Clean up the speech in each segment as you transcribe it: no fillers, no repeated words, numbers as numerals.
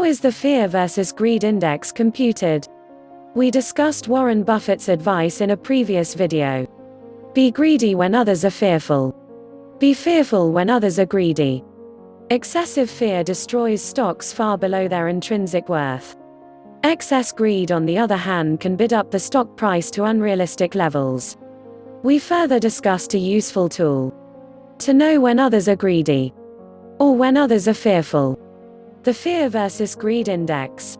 How is the fear versus greed index computed? We discussed Warren Buffett's advice in a previous video. Be greedy when others are fearful. Be fearful when others are greedy. Excessive fear destroys stocks far below their intrinsic worth. Excess greed, on the other hand, can bid up the stock price to unrealistic levels. We further discussed a useful tool to know when others are greedy, or when others are fearful. The Fear versus Greed Index.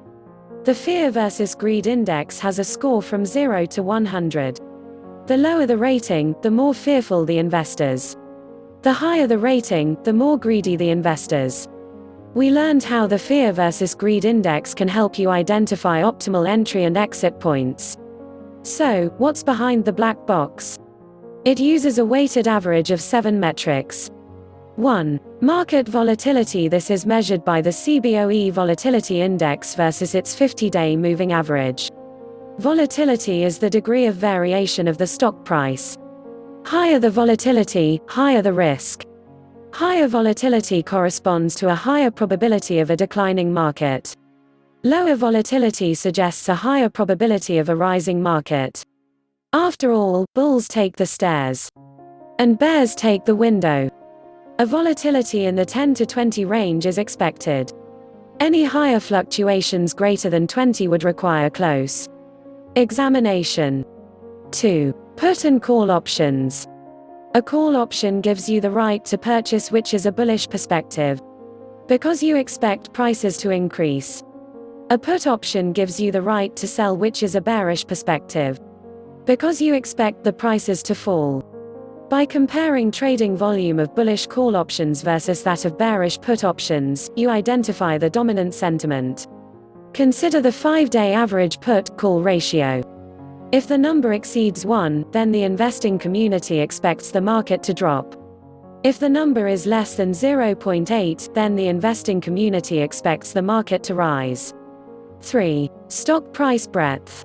The Fear versus Greed Index has a score from 0 to 100. The lower the rating, the more fearful the investors. The higher the rating, the more greedy the investors. We learned how the Fear versus Greed Index can help you identify optimal entry and exit points. So, what's behind the black box? It uses a weighted average of 7 metrics. 1. Market volatility. This is measured by the CBOE Volatility Index versus its 50-day moving average. Volatility is the degree of variation of the stock price. Higher the volatility, higher the risk. Higher volatility corresponds to a higher probability of a declining market. Lower volatility suggests a higher probability of a rising market. After all, bulls take the stairs, and bears take the window. A volatility in the 10 to 20 range is expected. Any higher fluctuations greater than 20 would require close examination. 2. Put and call options. A call option gives you the right to purchase, which is a bullish perspective, because you expect prices to increase. A put option gives you the right to sell, which is a bearish perspective, because you expect the prices to fall. By comparing trading volume of bullish call options versus that of bearish put options, you identify the dominant sentiment. Consider the 5-day average put-call ratio. If the number exceeds 1, then the investing community expects the market to drop. If the number is less than 0.8, then the investing community expects the market to rise. 3. Stock price breadth.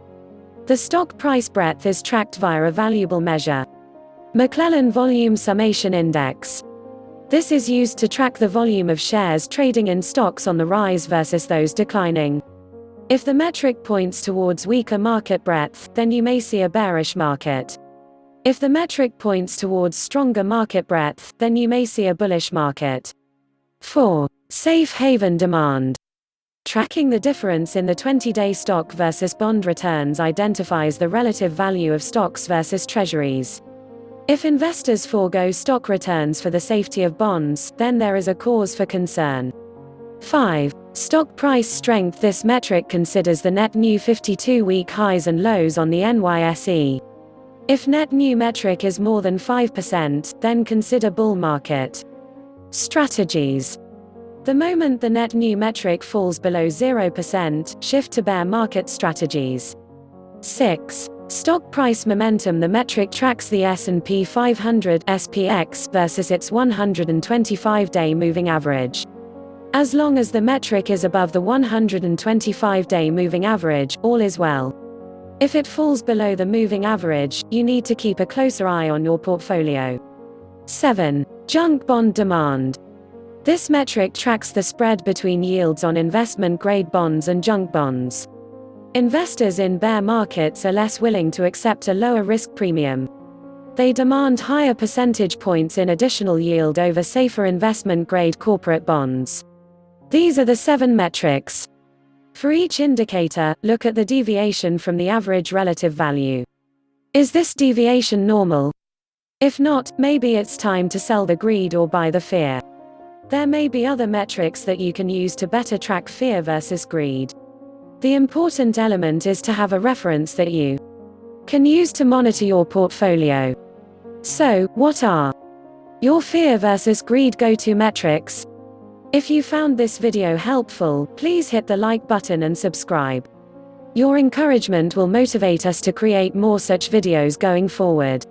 The stock price breadth is tracked via a valuable measure, McClellan Volume Summation Index. This is used to track the volume of shares trading in stocks on the rise versus those declining. If the metric points towards weaker market breadth, then you may see a bearish market. If the metric points towards stronger market breadth, then you may see a bullish market. 4. Safe haven demand. Tracking the difference in the 20-day stock versus bond returns identifies the relative value of stocks versus treasuries. If investors forego stock returns for the safety of bonds, then there is a cause for concern. 5. Stock price strength. This metric considers the net new 52-week highs and lows on the NYSE. If net new metric is more than 5%, then consider bull market. Strategies. The moment the net new metric falls below 0%, shift to bear market strategies. 6. Stock price momentum. The metric tracks the S&P 500 (SPX) versus its 125-day moving average. As long as the metric is above the 125-day moving average, all is well. If it falls below the moving average, you need to keep a closer eye on your portfolio. 7. Junk bond demand. This metric tracks the spread between yields on investment-grade bonds and junk bonds. Investors in bear markets are less willing to accept a lower risk premium. They demand higher percentage points in additional yield over safer investment-grade corporate bonds. These are the 7 metrics. For each indicator, look at the deviation from the average relative value. Is this deviation normal? If not, maybe it's time to sell the greed or buy the fear. There may be other metrics that you can use to better track fear versus greed. The important element is to have a reference that you can use to monitor your portfolio. So, what are your fear versus greed go-to metrics? If you found this video helpful, please hit the like button and subscribe. Your encouragement will motivate us to create more such videos going forward.